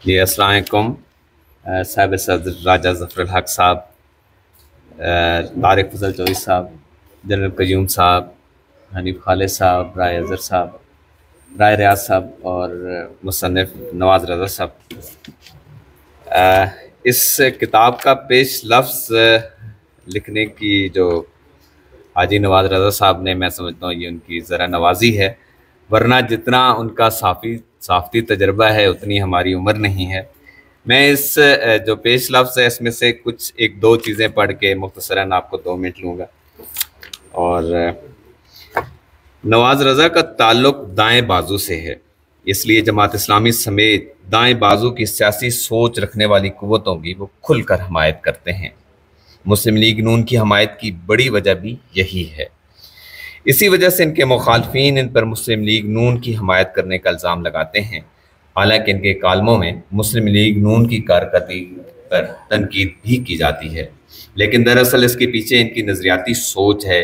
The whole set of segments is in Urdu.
جی السلام علیکم صاحب صدر راجہ ظفر الحق صاحب، طارق فضل چوہدری صاحب، جنرل قیوم صاحب، حنیف خالد صاحب، رائے اظہر صاحب، رائے ریاض صاحب اور مصنف نواز رضا صاحب۔ اس کتاب کا پیش لفظ لکھنے کی جو حاجی نواز رضا صاحب نے، میں سمجھتا ہوں یہ ان کی ذرا نوازی ہے، ورنہ جتنا ان کا صافتی تجربہ ہے اتنی ہماری عمر نہیں ہے۔ میں اس جو پیش لفظ ہے اس میں سے کچھ ایک دو چیزیں پڑھ کے مختصراً آپ کو 2 منٹ لوں گا۔ اور نواز رضا کا تعلق دائیں بازو سے ہے، اس لیے جماعت اسلامی سمیت دائیں بازو کی سیاسی سوچ رکھنے والی قوتوں کی وہ کھل کر حمایت کرتے ہیں۔ مسلم لیگ نون کی حمایت کی بڑی وجہ بھی یہی ہے۔ اسی وجہ سے ان کے مخالفین ان پر مسلم لیگ نون کی حمایت کرنے کا الزام لگاتے ہیں، حالانکہ ان کے کالموں میں مسلم لیگ نون کی کارکردگی پر تنقید بھی کی جاتی ہے، لیکن دراصل اس کے پیچھے ان کی نظریاتی سوچ ہے۔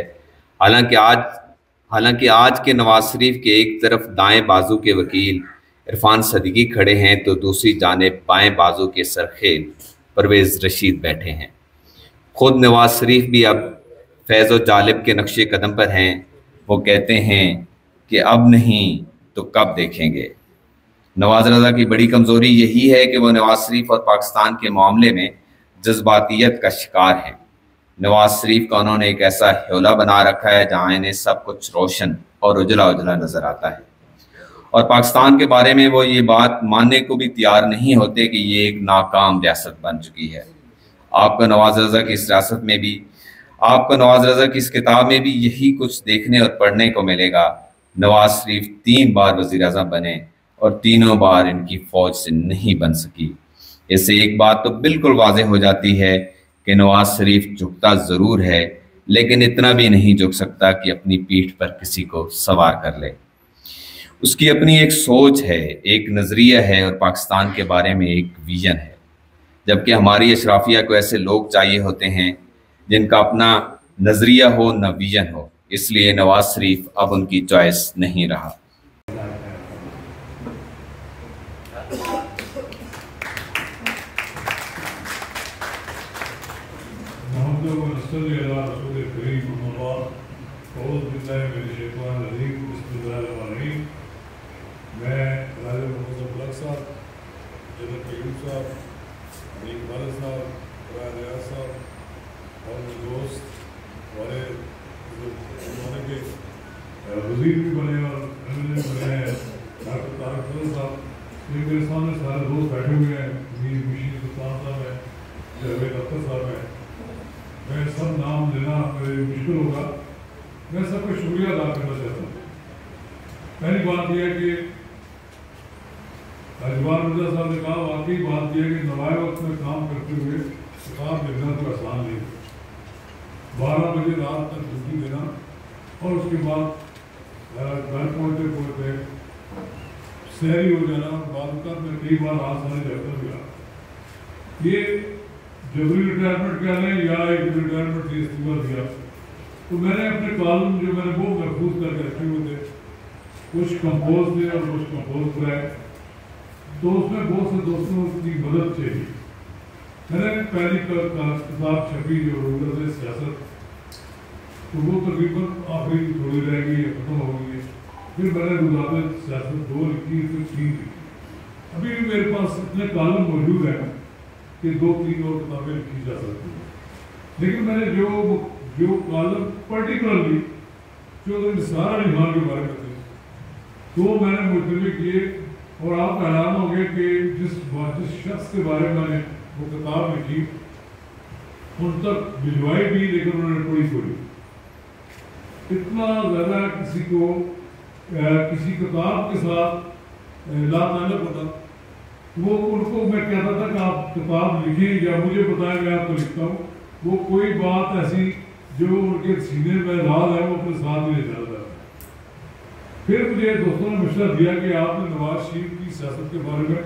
حالانکہ آج کے نواز شریف کے ایک طرف دائیں بازو کے وکیل عرفان صدیقی کھڑے ہیں تو دوسری جانب بائیں بازو کے سرخیل پرویز رشید بیٹھے ہیں۔ خود نواز شریف بھی اب فیض و جالب کے نقش قدم پر ہیں۔ وہ کہتے ہیں کہ اب نہیں تو کب دیکھیں گے۔ نواز رضا کی بڑی کمزوری یہی ہے کہ وہ نواز شریف اور پاکستان کے معاملے میں جذباتیت کا شکار ہیں۔ نواز شریف کا انہوں نے ایک ایسا حوالہ بنا رکھا ہے جہاں انہیں سب کچھ روشن اور اجلا اجلا نظر آتا ہے، اور پاکستان کے بارے میں وہ یہ بات ماننے کو بھی تیار نہیں ہوتے کہ یہ ایک ناکام ریاست بن چکی ہے۔ آپ کو نواز رضا کی اس کتاب میں بھی یہی کچھ دیکھنے اور پڑھنے کو ملے گا۔ نواز شریف 3 بار وزیر اعظم بنے اور تینوں بار ان کی فوج سے نہیں بن سکی۔ اس سے ایک بات تو بالکل واضح ہو جاتی ہے کہ نواز شریف جھکتا ضرور ہے، لیکن اتنا بھی نہیں جھک سکتا کہ اپنی پیٹھ پر کسی کو سوار کر لے۔ اس کی اپنی ایک سوچ ہے، ایک نظریہ ہے اور پاکستان کے بارے میں ایک ویژن ہے، جبکہ ہماری اشرافیہ کو ایسے لوگ چاہیے ہوتے ہیں جن کا اپنا نظریہ ہو نہ ویژن ہو، اس لیے نواز شریف اب ان کی چوائس نہیں رہا۔ میں راجہ محمد الحق صاحب، جنرل قیوم صاحب، حنیف خالد صاحب، رائے ریاض صاحب اور میرے دوست ہمارے زمانے کے وزیر بھی بنے اور ایم ایل اے بنے ہیں ڈاکٹر طارق فضل صاحب، یہ میرے سامنے سارے دوست بیٹھے ہوئے ہیں، میر مشیر سلطان صاحب ہیں، جاوید اختر صاحب ہیں۔ میں سب نام لینا میرے مشکل ہوگا، میں سب کو شکریہ ادا کرنا چاہتا ہوں۔ پہلی بات یہ ہے کہ اجوار مرزا صاحب نے کہا، واقعی بات یہ ہے کہ نوائے وقت میں کام کرتے ہوئے کتاب لکھنا تو آسان نہیں، 12 بجے رات تک ڈیوٹی دینا اور اس کے بعد گھر پہنچتے پہنچتے سحری ہو جانا، بعد اوقات میں کئی بار رات سارے جاتا گیا۔ یہ جبری ریٹائرمنٹ کیا لیں یا ایک ریٹائرمنٹ سے استعفیٰ دیا، تو میں نے اپنے کالم جو میں نے وہ محفوظ کر کے رکھے ہوئے تھے، کچھ کمپوز تھے اور کچھ کمپوز کرائے، تو اس میں بہت سے دوستوں کی مدد چاہیے۔ میں نے پہلی کتاب چھپی جو رولر سیاست، تو وہ تقریباً آخری تھوڑی رہ گئی ہے، ختم ہو گئی ہے۔ پھر میں نے رولر سیاست 2 لکھی، پھر 3 لکھی۔ ابھی بھی میرے پاس اتنے کالم موجود ہیں کہ 2-3 اور کتابیں لکھی جا سکتی ہیں، لیکن میں نے جو کالم پرٹیکولرلی جو نثار علی خان کے بارے میں تھے تو میں نے مطلع کیے، اور آپ حیران ہو گئے کہ جس شخص کے بارے میں نے وہ کتاب لکھی ان تک بھجوائی بھی، لیکن انہوں نے پڑھی پڑھی۔ اتنا زیادہ کسی کو کسی کتاب کے ساتھ لا تعلق ہوتا، وہ ان کو میں کہتا تھا کہ آپ کتاب لکھیں یا مجھے بتائیں، میں آپ کو لکھتا ہوں، وہ کوئی بات ایسی جو ان کے سینے میں راز ہے وہ اپنے ساتھ ہی لے جاتا ہے۔ پھر مجھے دوستوں نے مشورہ دیا کہ آپ نے نواز شریف کی سیاست کے بارے میں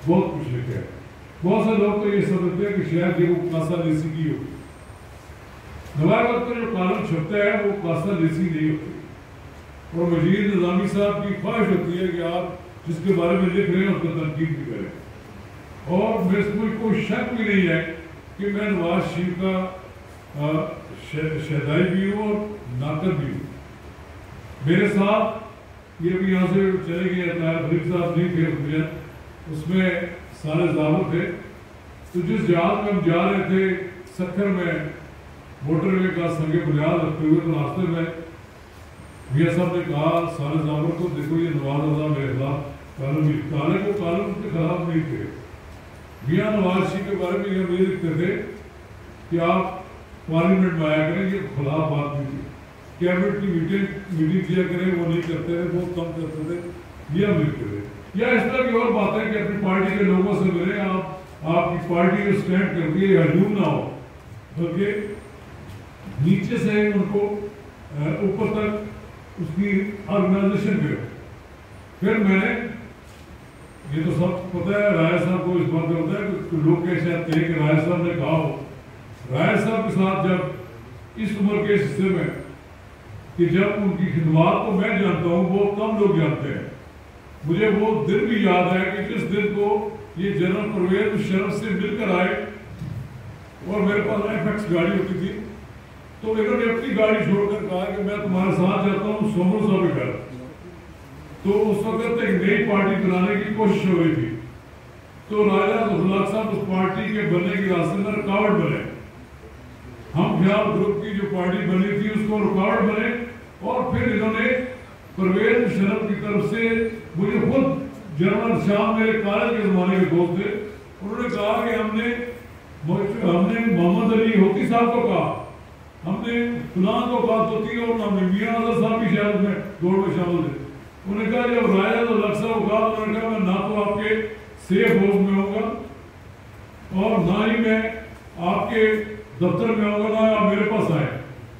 بہت کچھ لکھا ہے۔ بہت سے لوگ تو یہ سمجھتے ہیں کہ شاید یہ وہ قاصہ لیسی کی ہوگی۔ نوائے وقت کا جو کالم چھپتا ہے وہ قاصہ لیسی نہیں ہوتی، اور مجید نظامی صاحب کی خواہش ہوتی ہے کہ آپ جس کے بارے میں لکھ رہے ہیں اس کو تنقید بھی کریں. اور میں اس میں کوئی شک بھی نہیں ہے کہ میں نواز شریف کا شہدائی بھی ہوں اور ناقد بھی ہوں. میرے ساتھ یہ بھی یہاں سے چلے گئے طاہر صاحب نہیں تھے اس میں سارے ضابط تھے. تو جس جہاز میں ہم جا رہے تھے سکھر میں موٹر وے کا سنگ بنیاد رکھتے ہوئے تو راستے میں میاں صاحب نے کہا سارے ضابط کو دیکھو یہ نواز رضا میرے خلاف کالم کالے کو کالم کے خلاف نہیں تھے. میاں نواز شریف کے بارے میں یہ امید لکھتے تھے کہ آپ پارلیمنٹ میں آیا کریں, یہ خلاف بات نہیں تھی. کیبنٹ کی میٹنگ کیا کریں وہ نہیں کرتے تھے, بہت کم کرتے تھے, یہ ہم لکھتے تھے. یا اس طرح کی اور باتیں کہ اپنی پارٹی کے لوگوں سے ملیں, آپ کی پارٹی کو اسٹینڈ کر کے ہجوم نہ ہو بلکہ نیچے سے ان کو اوپر تک اس کی آرگنائزیشن کرے. پھر میں نے یہ تو سب پتہ ہے رائے صاحب کو اس بات کا پتہ ہے کہ لوگ کیسے آتے ہیں کہ رائے صاحب نے کہا ہو. رائے صاحب کے ساتھ جب اس عمر کے حصے میں کہ جب ان کی خدمات کو میں جانتا ہوں وہ کم لوگ جانتے ہیں. مجھے وہ دن بھی یاد ہے کہ جس دن کو یہ جنرل پرویز مشرف سے مل کر آئے اور میرے پاس ایف ایکس گاڑی ہوتی تھی تو انہوں نے اپنی گاڑی چھوڑ کر کہا کہ میں تمہارے ساتھ جاتا ہوں سومر صاحب کے گھر. تو اس وقت ایک نئی پارٹی بنانے کی کوشش ہو رہی تھی تو راجہ ذوالحق صاحب اس پارٹی کے بننے کی راستے میں رکاوٹ بنے. ہم خیال گروپ کی جو پارٹی بنی تھی اس کو رکاوٹ بنے اور پھر انہوں نے پرویز مشرف کی طرف سے مجھے خود جنرل شاہ میرے کالج کے زمانے کے دوست تھے, انہوں نے کہا کہ ہم نے محمد علی ہوتی صاحب کو کہا, ہم نے فلاں کو بات ہوتی اور ہم نے میاں اظہر صاحب بھی شاید میں دوڑ میں شامل تھے. انہوں نے کہا جب راجہ ذوالحق صاحب کو کہا انہوں نے کہا میں نہ تو آپ کے سیف ہاؤس میں ہوں گا اور نہ ہی میں آپ کے دفتر میں ہوں گا, نہ آپ میرے پاس آئے.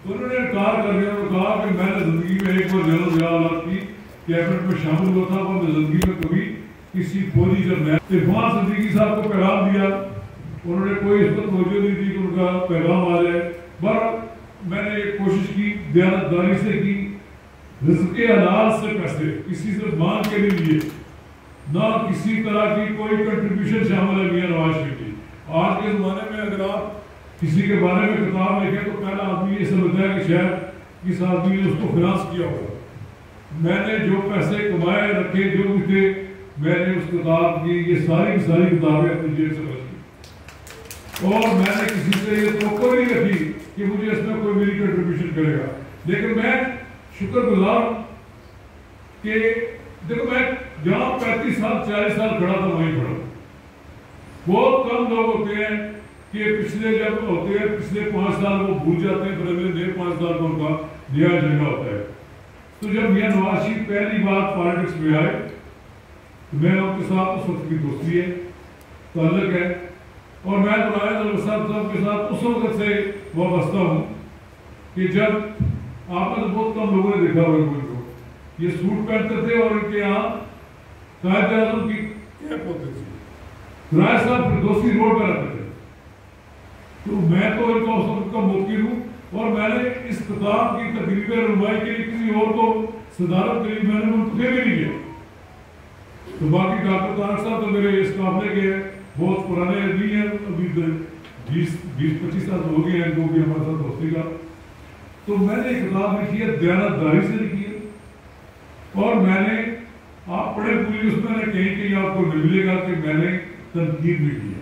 تو انہوں نے کار کر کے کہا کہ میں نے زندگی میں ایک بار جنرل ضیاء الحق کی کیبنٹ میں شامل ہوا تھا اور میں زندگی میں کبھی کسی فوجی جب میں عرفان صدیقی صاحب کو پیغام دیا انہوں نے کوئی اس پر توجہ نہیں دی کہ ان کا پیغام آ جائے. بہرحال میں نے ایک کوشش کی دیانتداری سے کی, رزق حلال سے پیسے کسی سے مانگ کے نہیں لیے, نہ کسی طرح کی کوئی کنٹریبیوشن شامل ہے میاں نواز شریف کی. آج کے زمانے میں اگر آپ کسی کے بارے میں کتاب لکھیں تو پہلا آدمی یہ سمجھتا ہے کہ شاید اس آدمی نے اس کو فنانس کیا ہوگا. میں نے جو پیسے کمائے رکھے جو بھی تھے میں نے اس کتاب کی یہ ساری کتابیں اپنی جیب سے بچی اور میں نے کسی سے یہ توقع نہیں رکھی کہ مجھے اس میں کوئی میری کنٹریبیوشن کرے گا. لیکن میں شکر گزار ہوں کہ دیکھو میں جہاں 35 سال 40 سال کھڑا تھا وہیں کھڑا. بہت کم لوگ ہوتے ہیں کہ پچھلے جب ہوتے ہیں پچھلے 5 سال وہ بھول جاتے ہیں پھر اگلے نئے 5 سال کا ان کا نیا ایجنڈا ہوتا ہے. تو جب میاں نواز شریف پہلی بار پالیٹکس میں آئے تو میں ان کے ساتھ اس وقت کی دوستی ہے تعلق ہے اور میں تو راجہ ذوالحق صاحب کے ساتھ اس وقت سے وابستہ ہوں کہ جب آپ نے بہت کم لوگوں نے دیکھا ہوگا ان کو یہ سوٹ پہنتے تھے اور ان کے یہاں قائد اعظم کی کیپ ہوتی تھی. رائے صاحب فردوسی روڈ پہ رہتے تھے. تو میں تو ان کا اس وقت کا موقع ہوں اور میں نے اس کتاب کی تقریب رنمائی کے لیے کسی اور کو صدارت کے لیے میں نے منتخب بھی نہیں کیا. تو باقی ڈاکٹر طارق صاحب تو میرے اس قابلے کے بہت پرانے آدمی ہیں, ابھی 20-25 سال ہو گئے ہیں ان کو بھی ہمارے ساتھ دوستی کا. تو میں نے ایک کتاب لکھی ہے دیانتداری سے لکھی ہے اور میں نے آپ پڑھے پوری اس میں نے کہیں آپ کو ملے گا کہ میں نے تنقید بھی کی ہے.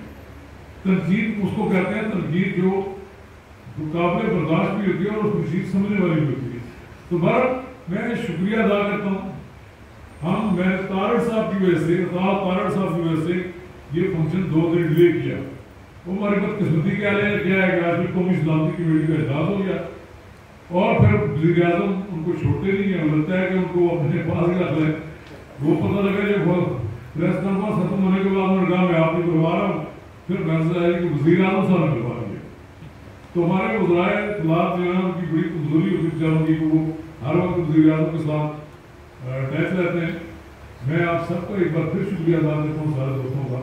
تنقید اس کو کہتے ہیں تنقید جو قابل برداشت بھی ہوتی ہے اور اس کو چیز سمجھنے والی بھی ہوتی ہے. تو بہرحال میں شکریہ ادا کرتا ہوں. میں نے تارڑ صاحب کی وجہ سے تارڑ صاحب کی وجہ سے یہ فنکشن 2 دن ڈیلے کیا. وہ ہماری بدقسمتی کیا ہے کہ آج قومی سلامتی کمیٹی کا اجلاس ہو گیا اور پھر وزیر اعظم ان کو چھوڑتے نہیں ہیں. لگتا ہے کہ ان کو اپنے پاس ہی رکھ لیں. وہ پتہ لگا جب پریس کانفرنس ختم ہونے کے بعد انہوں نے کہا میں آپ کو کروا رہا ہوں. پھر فیصلہ آیا کہ وزیر اعظم صاحب نے کروا دیا. تو ہمارے وزرائے اطلاعات جو ہے ان کی بڑی کمزوری ہوتی چاہوں گی کہ وہ ہر وقت وزیر اعظم کے ساتھ اٹیچ رہتے ہیں. میں آپ سب کو ایک بار پھر شکریہ ادا کرتا ہوں سارے دوستوں کا.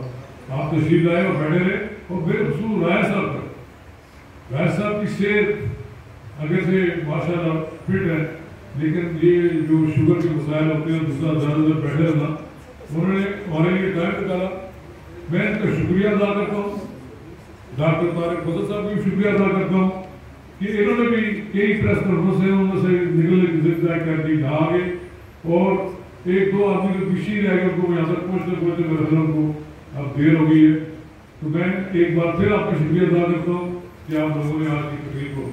آپ تشریف لائے اور بیٹھے رہے اور بالخصوص رائے صاحب کا. رائے صاحب کی صحت آگے سے ماشاء اللہ فٹ ہے لیکن یہ جو شوگر کے مسائل ہوتے ہیں دوسرا زیادہ بیٹھے رہنا میں ان کا شکریہ ادا کرتا ہوں، ڈاکٹر طارق فضل صاحب کا بھی شکریہ ادا کرتا ہوں کہ انہوں نے بھی کئی پریس کانفرنس سے ان سے نکلنے کی ضد طے کر دی، نہ آگے اور ایک دو آدمی تو پیچھے ہی رہ گئے، ان کو یہاں تک پہنچتے میرے خیال کو اب دیر ہو گئی ہے. تو میں ایک بار پھر آپ کا شکریہ ادا کرتا ہوں کہ آپ لوگوں نے آج کی تقریب کو